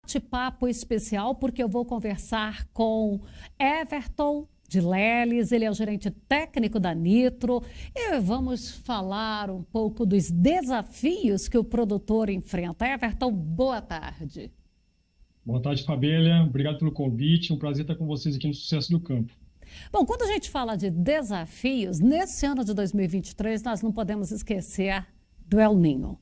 Bate-papo especial porque eu vou conversar com Everton de Leles, ele é o gerente técnico da Nitro, e vamos falar um pouco dos desafios que o produtor enfrenta. Everton, boa tarde. Boa tarde, Fabíola. Obrigado pelo convite. Um prazer estar com vocês aqui no Sucesso do Campo. Bom, quando a gente fala de desafios, nesse ano de 2023, nós não podemos esquecer do El Niño.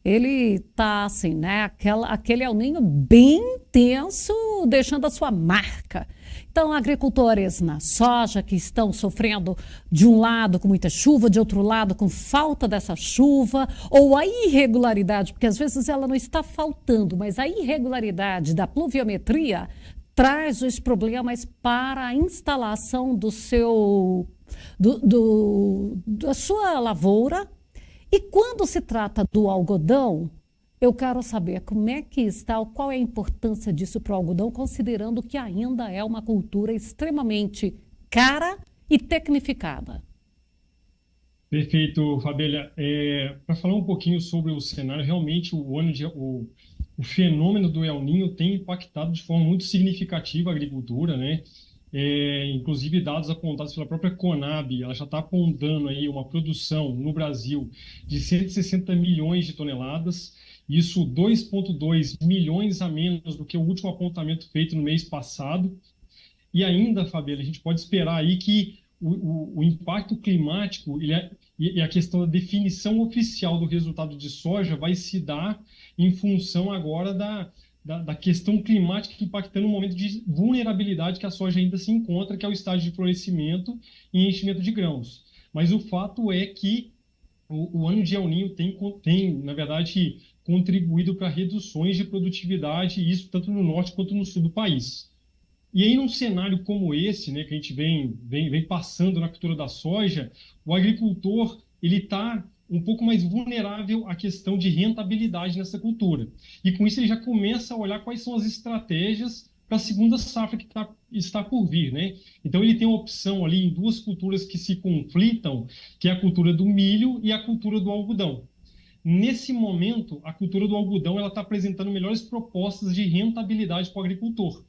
Ele está assim, né? Aquele El Niño bem intenso, deixando a sua marca. Então, agricultores na soja que estão sofrendo de um lado com muita chuva, de outro lado com falta dessa chuva, ou a irregularidade, porque às vezes ela não está faltando, mas a irregularidade da pluviometria traz os problemas para a instalação da sua lavoura. E quando se trata do algodão, eu quero saber como é que está, qual é a importância disso para o algodão, considerando que ainda é uma cultura extremamente cara e tecnificada. Perfeito, Fabíola. Para falar um pouquinho sobre o cenário, realmente o fenômeno do El Niño tem impactado de forma muito significativa a agricultura, né? Inclusive dados apontados pela própria Conab, ela já está apontando aí uma produção no Brasil de 160 milhões de toneladas, isso 2,2 milhões a menos do que o último apontamento feito no mês passado. E ainda, Fabíola, a gente pode esperar aí que o impacto climático e a questão da definição oficial do resultado de soja vai se dar em função agora da questão climática impactando o momento de vulnerabilidade que a soja ainda se encontra, que é o estágio de florescimento e enchimento de grãos. Mas o fato é que o ano de El Niño tem, na verdade, contribuído para reduções de produtividade, isso tanto no norte quanto no sul do país. E aí, num cenário como esse, né, que a gente vem passando na cultura da soja, o agricultor ele está um pouco mais vulnerável à questão de rentabilidade nessa cultura. E com isso ele já começa a olhar quais são as estratégias para a segunda safra que está por vir, né? Então ele tem uma opção ali em duas culturas que se conflitam, que é a cultura do milho e a cultura do algodão. Nesse momento, a cultura do algodão ela está apresentando melhores propostas de rentabilidade para o agricultor.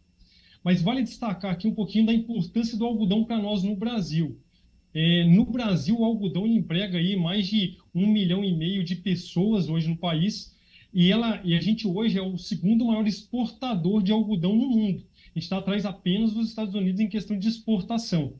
Mas vale destacar aqui um pouquinho da importância do algodão para nós no Brasil. No Brasil, o algodão emprega aí mais de 1,5 milhão de pessoas hoje no país e a gente hoje é o segundo maior exportador de algodão no mundo. A gente está atrás apenas dos Estados Unidos em questão de exportação.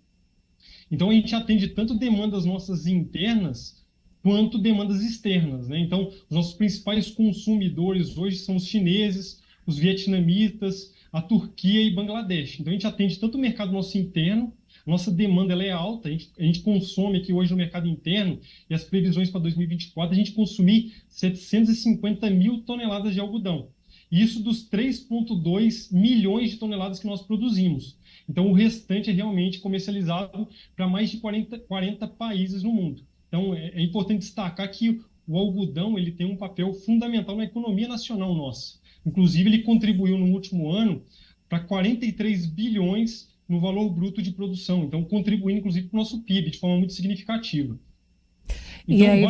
Então, a gente atende tanto demandas nossas internas quanto demandas externas, né? Então, os nossos principais consumidores hoje são os chineses, os vietnamitas, a Turquia e Bangladesh. Então, a gente atende tanto o mercado nosso interno, nossa demanda ela é alta, a gente consome aqui hoje no mercado interno, e as previsões para 2024, a gente consumir 750 mil toneladas de algodão. Isso dos 3,2 milhões de toneladas que nós produzimos. Então, o restante é realmente comercializado para mais de 40 países no mundo. Então, é importante destacar que o algodão ele tem um papel fundamental na economia nacional nossa. Inclusive, ele contribuiu no último ano para 43 bilhões no valor bruto de produção, então contribuindo, inclusive, para o nosso PIB de forma muito significativa. E Então, aí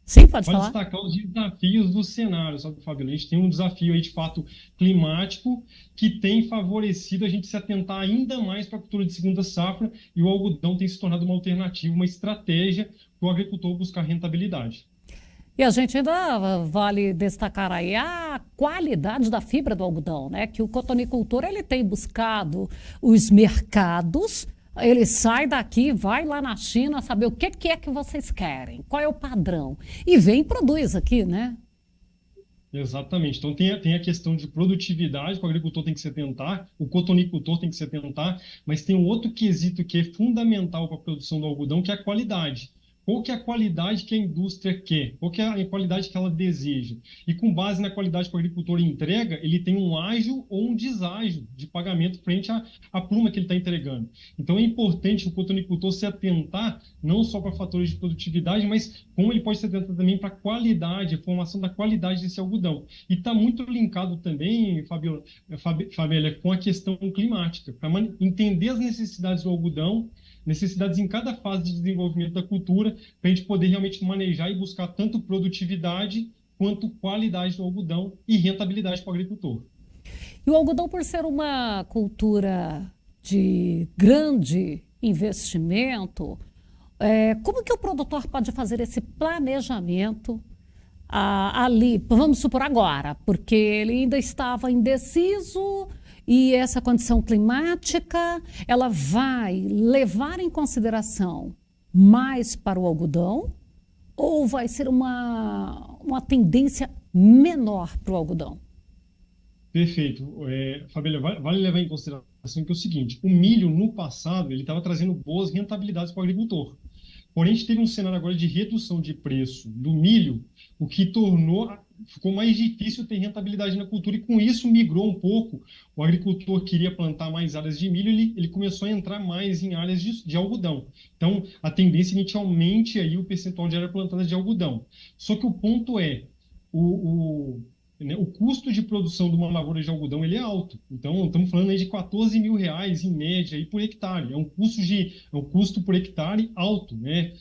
Sim, pode vale falar. destacar os desafios do cenário, sabe, Fabíola? A gente tem um desafio aí, de fato, climático, que tem favorecido a gente se atentar ainda mais para a cultura de segunda safra, e o algodão tem se tornado uma alternativa, uma estratégia para o agricultor buscar rentabilidade. E a gente ainda vale destacar aí a qualidade da fibra do algodão, né? Que o cotonicultor ele tem buscado os mercados, ele sai daqui, vai lá na China saber o que é que vocês querem, qual é o padrão, e vem e produz aqui, né? Exatamente. Então, tem a questão de produtividade que o agricultor tem que se atentar, o cotonicultor tem que se atentar, mas tem um outro quesito que é fundamental para a produção do algodão, que é a qualidade. Qual que é a qualidade que a indústria quer? Qual que é a qualidade que ela deseja? E com base na qualidade que o agricultor entrega, ele tem um ágio ou um deságio de pagamento frente à pluma que ele está entregando. Então é importante o cotonicultor se atentar não só para fatores de produtividade, mas como ele pode se atentar também para a qualidade, a formação da qualidade desse algodão. E está muito linkado também, Fabíola, com a questão climática, para entender as necessidades do algodão, necessidades em cada fase de desenvolvimento da cultura, para a gente poder realmente manejar e buscar tanto produtividade quanto qualidade do algodão e rentabilidade para o agricultor. E o algodão, por ser uma cultura de grande investimento, como que o produtor pode fazer esse planejamento ali, vamos supor agora, porque ele ainda estava indeciso e essa condição climática, ela vai levar em consideração mais para o algodão ou vai ser uma tendência menor para o algodão? Perfeito. Fabíola, vale levar em consideração que é o seguinte, o milho, no passado, ele estava trazendo boas rentabilidades para o agricultor. Porém, a gente teve um cenário agora de redução de preço do milho, o que ficou mais difícil ter rentabilidade na cultura, e com isso migrou um pouco. O agricultor queria plantar mais áreas de milho, ele começou a entrar mais em áreas de algodão. Então, a tendência é que a gente aumente aí o percentual de área plantada de algodão. Só que o ponto é, o custo de produção de uma lavoura de algodão ele é alto. Então, estamos falando aí de R$ 14 mil em média aí por hectare. É um custo por hectare alto, né?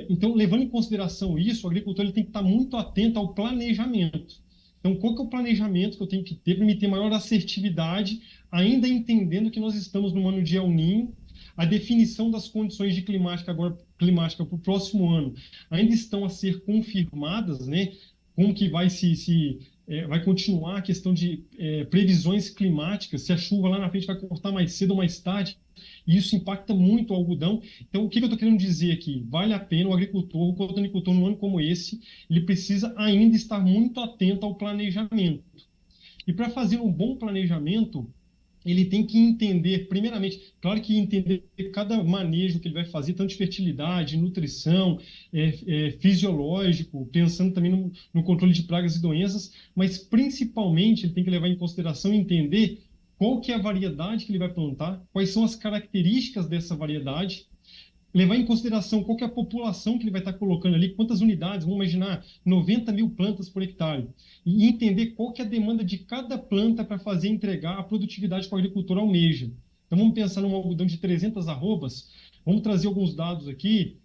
Então, levando em consideração isso, o agricultor ele tem que estar muito atento ao planejamento. Então, qual que é o planejamento que eu tenho que ter para me ter maior assertividade, ainda entendendo que nós estamos no ano de El Niño, a definição das condições de climática para o próximo ano ainda estão a ser confirmadas, né? Como que vai continuar a questão de previsões climáticas, se a chuva lá na frente vai cortar mais cedo ou mais tarde, e isso impacta muito o algodão. Então, o que eu estou querendo dizer aqui? Vale a pena o cotonicultor, num ano como esse, ele precisa ainda estar muito atento ao planejamento. E para fazer um bom planejamento, ele tem que entender, primeiramente, claro que entender cada manejo que ele vai fazer, tanto de fertilidade, nutrição, fisiológico, pensando também no controle de pragas e doenças, mas principalmente ele tem que levar em consideração e entender qual que é a variedade que ele vai plantar, quais são as características dessa variedade, levar em consideração qual que é a população que ele vai estar colocando ali, quantas unidades, vamos imaginar 90 mil plantas por hectare, e entender qual que é a demanda de cada planta para fazer entregar a produtividade que o agricultor almeja. Então vamos pensar num algodão de 300 arrobas, vamos trazer alguns dados aqui,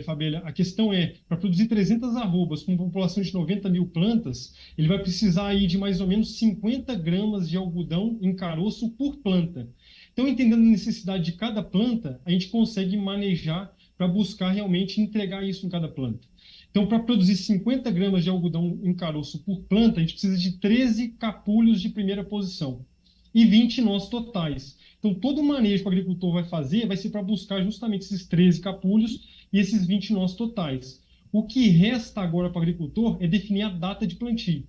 Fabíola, a questão é, para produzir 300 arrobas com uma população de 90 mil plantas, ele vai precisar aí de mais ou menos 50 gramas de algodão em caroço por planta. Então, entendendo a necessidade de cada planta, a gente consegue manejar para buscar realmente entregar isso em cada planta. Então, para produzir 50 gramas de algodão em caroço por planta, a gente precisa de 13 capulhos de primeira posição e 20 nós totais. Então, todo o manejo que o agricultor vai fazer vai ser para buscar justamente esses 13 capulhos e esses 20 nós totais. O que resta agora para o agricultor é definir a data de plantio.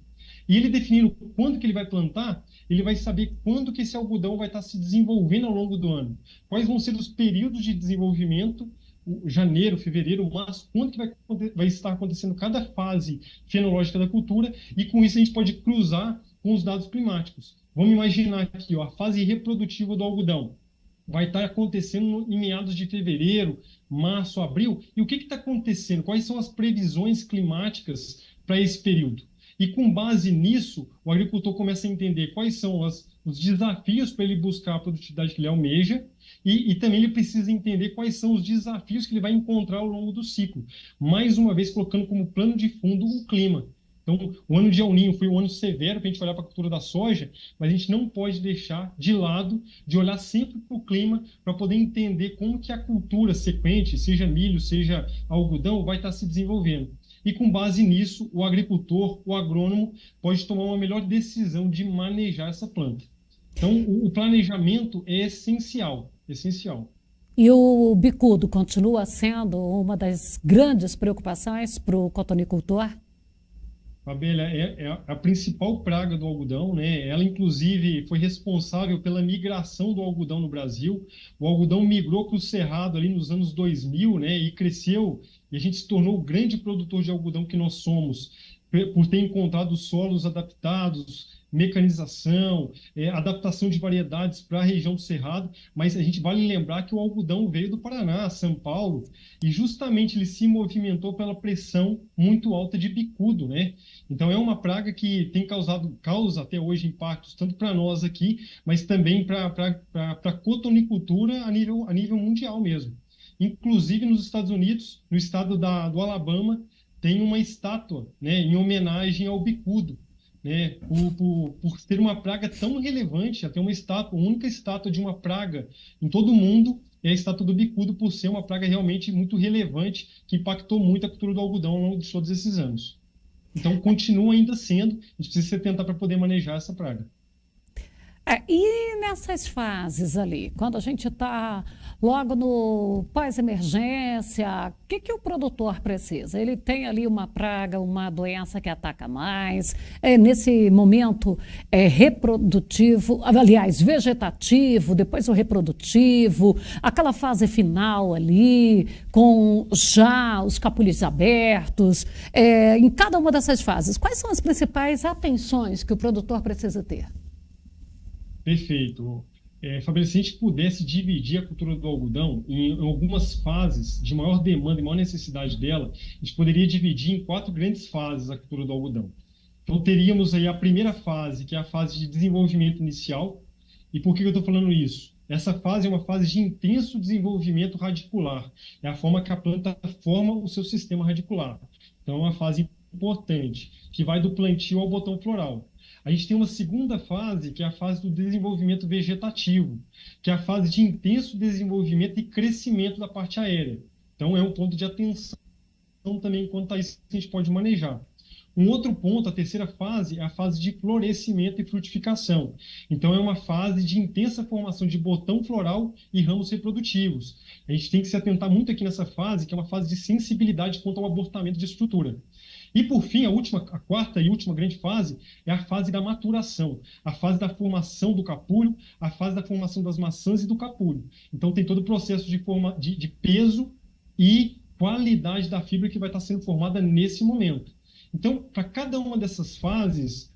E ele definindo quando que ele vai plantar, ele vai saber quando que esse algodão vai estar se desenvolvendo ao longo do ano. Quais vão ser os períodos de desenvolvimento, janeiro, fevereiro, março, quando que vai estar acontecendo cada fase fenológica da cultura, e com isso a gente pode cruzar com os dados climáticos. Vamos imaginar aqui, a fase reprodutiva do algodão vai estar acontecendo em meados de fevereiro, março, abril. E o que está acontecendo? Quais são as previsões climáticas para esse período? E com base nisso, o agricultor começa a entender quais são os desafios para ele buscar a produtividade que ele almeja, e também ele precisa entender quais são os desafios que ele vai encontrar ao longo do ciclo. Mais uma vez, colocando como plano de fundo o clima. Então, o ano de El Niño foi um ano severo para a gente olhar para a cultura da soja, mas a gente não pode deixar de lado de olhar sempre para o clima para poder entender como que a cultura sequente, seja milho, seja algodão, vai estar se desenvolvendo. E com base nisso, o agricultor, o agrônomo, pode tomar uma melhor decisão de manejar essa planta. Então, o planejamento é essencial, essencial. E o bicudo continua sendo uma das grandes preocupações para o cotonicultor? Fabíola, é a principal praga do algodão, né? Ela, inclusive, foi responsável pela migração do algodão no Brasil. O algodão migrou para o Cerrado ali nos anos 2000, né? E cresceu, e a gente se tornou o grande produtor de algodão que nós somos, por ter encontrado solos adaptados, mecanização, adaptação de variedades para a região do Cerrado, mas a gente vale lembrar que o algodão veio do Paraná, São Paulo, e justamente ele se movimentou pela pressão muito alta de bicudo, né? Então é uma praga que causa até hoje impactos tanto para nós aqui, mas também para a cotonicultura a nível mundial mesmo. Inclusive nos Estados Unidos, no estado do Alabama, tem uma estátua, né, em homenagem ao bicudo, né, por ser uma praga tão relevante, até uma estátua, a única estátua de uma praga em todo o mundo é a estátua do bicudo, por ser uma praga realmente muito relevante, que impactou muito a cultura do algodão ao longo de todos esses anos. Então, continua ainda sendo, a gente precisa se atentar para poder manejar essa praga. E nessas fases ali, quando a gente está logo no pós-emergência, o que que o produtor precisa? Ele tem ali uma praga, uma doença que ataca mais, nesse momento reprodutivo, aliás, vegetativo, depois o reprodutivo, aquela fase final ali, com já os capulhos abertos, em cada uma dessas fases, quais são as principais atenções que o produtor precisa ter? Perfeito. Fabrício, se a gente pudesse dividir a cultura do algodão em algumas fases de maior demanda e maior necessidade dela, a gente poderia dividir em 4 grandes fases a cultura do algodão. Então, teríamos aí a primeira fase, que é a fase de desenvolvimento inicial. E por que eu estou falando isso? Essa fase é uma fase de intenso desenvolvimento radicular. É a forma que a planta forma o seu sistema radicular. Então, é uma fase importante, que vai do plantio ao botão floral. A gente tem uma segunda fase, que é a fase do desenvolvimento vegetativo, que é a fase de intenso desenvolvimento e crescimento da parte aérea. Então, é um ponto de atenção também quanto a isso que a gente pode manejar. Um outro ponto, a terceira fase, é a fase de florescimento e frutificação. Então, é uma fase de intensa formação de botão floral e ramos reprodutivos. A gente tem que se atentar muito aqui nessa fase, que é uma fase de sensibilidade quanto ao abortamento de estrutura. E, por fim, a quarta e última grande fase é a fase da maturação, a fase da formação do capulho, a fase da formação das maçãs e do capulho. Então, tem todo o processo de peso e qualidade da fibra que vai estar sendo formada nesse momento. Então, para cada uma dessas fases,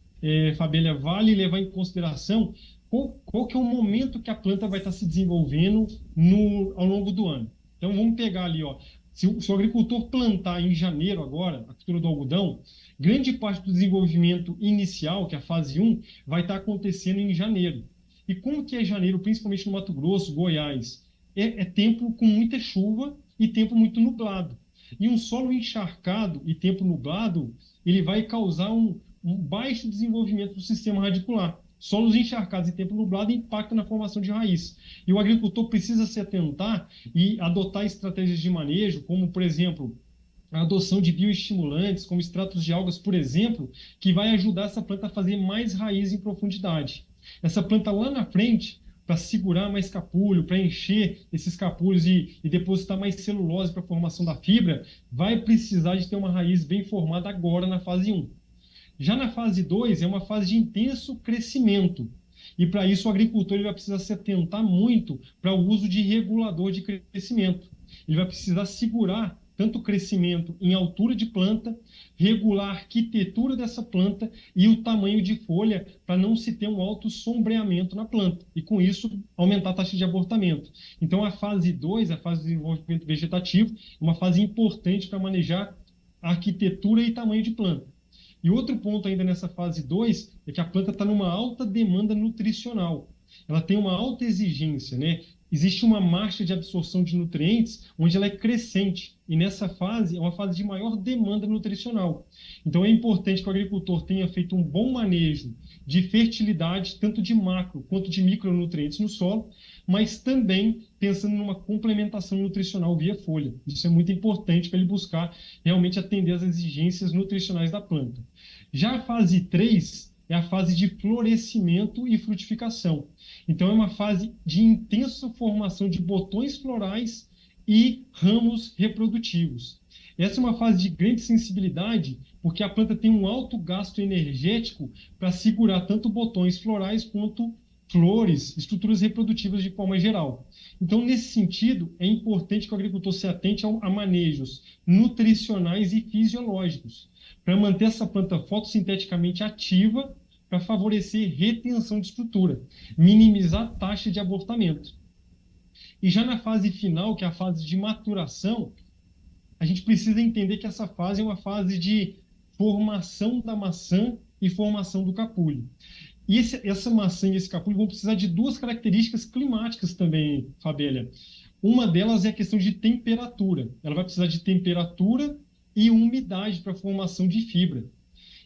Fabélia, vale levar em consideração qual que é o momento que a planta vai estar se desenvolvendo ao longo do ano. Então, vamos pegar ali, ó, se o agricultor plantar em janeiro agora, a cultura do algodão, grande parte do desenvolvimento inicial, que é a fase 1, vai estar acontecendo em janeiro. E como que é janeiro, principalmente no Mato Grosso, Goiás? É tempo com muita chuva e tempo muito nublado. E um solo encharcado e tempo nublado, ele vai causar um baixo desenvolvimento do sistema radicular. Solos encharcados e tempo nublado impactam na formação de raiz. E o agricultor precisa se atentar e adotar estratégias de manejo, como, por exemplo, a adoção de bioestimulantes, como extratos de algas, por exemplo, que vai ajudar essa planta a fazer mais raiz em profundidade. Essa planta lá na frente, para segurar mais capulho, para encher esses capulhos e depositar mais celulose para a formação da fibra, vai precisar de ter uma raiz bem formada agora na fase 1. Já na fase 2, é uma fase de intenso crescimento. E para isso o agricultor ele vai precisar se atentar muito para o uso de regulador de crescimento. Ele vai precisar segurar tanto o crescimento em altura de planta, regular a arquitetura dessa planta e o tamanho de folha para não se ter um alto sombreamento na planta. E com isso aumentar a taxa de abortamento. Então a fase 2, a fase de desenvolvimento vegetativo, é uma fase importante para manejar a arquitetura e tamanho de planta. E outro ponto ainda nessa fase 2 é que a planta está numa alta demanda nutricional. Ela tem uma alta exigência, né? Existe uma marcha de absorção de nutrientes onde ela é crescente. E nessa fase é uma fase de maior demanda nutricional. Então é importante que o agricultor tenha feito um bom manejo de fertilidade, tanto de macro quanto de micronutrientes no solo, mas também pensando numa complementação nutricional via folha. Isso é muito importante para ele buscar realmente atender às exigências nutricionais da planta. Já a fase 3 é a fase de florescimento e frutificação. Então, é uma fase de intensa formação de botões florais e ramos reprodutivos. Essa é uma fase de grande sensibilidade, porque a planta tem um alto gasto energético para segurar tanto botões florais quanto flores, estruturas reprodutivas de forma geral. Então, nesse sentido, é importante que o agricultor se atente a manejos nutricionais e fisiológicos, para manter essa planta fotossinteticamente ativa, para favorecer retenção de estrutura, minimizar a taxa de abortamento. E já na fase final, que é a fase de maturação, a gente precisa entender que essa fase é uma fase de formação da maçã e formação do capulho. E essa maçã e esse capulho vão precisar de 2 características climáticas também, Fabélia. Uma delas é a questão de temperatura. Ela vai precisar de temperatura e umidade para a formação de fibra.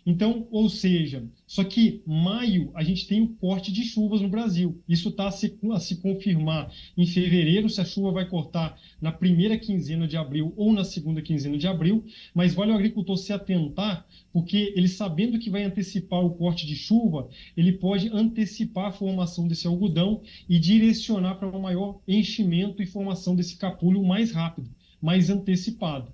Então, ou seja, só que maio a gente tem o corte de chuvas no Brasil. Isso está a se confirmar em fevereiro, se a chuva vai cortar na primeira quinzena de abril ou na segunda quinzena de abril, mas vale o agricultor se atentar, porque ele sabendo que vai antecipar o corte de chuva, ele pode antecipar a formação desse algodão e direcionar para um maior enchimento e formação desse capulho mais rápido, mais antecipado.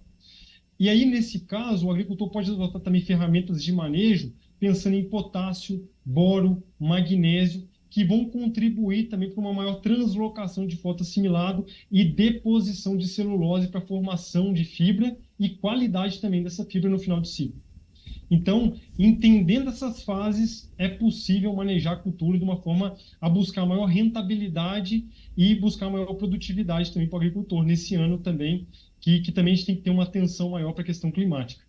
E aí, nesse caso, o agricultor pode adotar também ferramentas de manejo, pensando em potássio, boro, magnésio, que vão contribuir também para uma maior translocação de fotossimilado e deposição de celulose para a formação de fibra e qualidade também dessa fibra no final de ciclo. Então, entendendo essas fases, é possível manejar a cultura de uma forma a buscar maior rentabilidade e buscar maior produtividade também para o agricultor nesse ano também, que também a gente tem que ter uma atenção maior para a questão climática.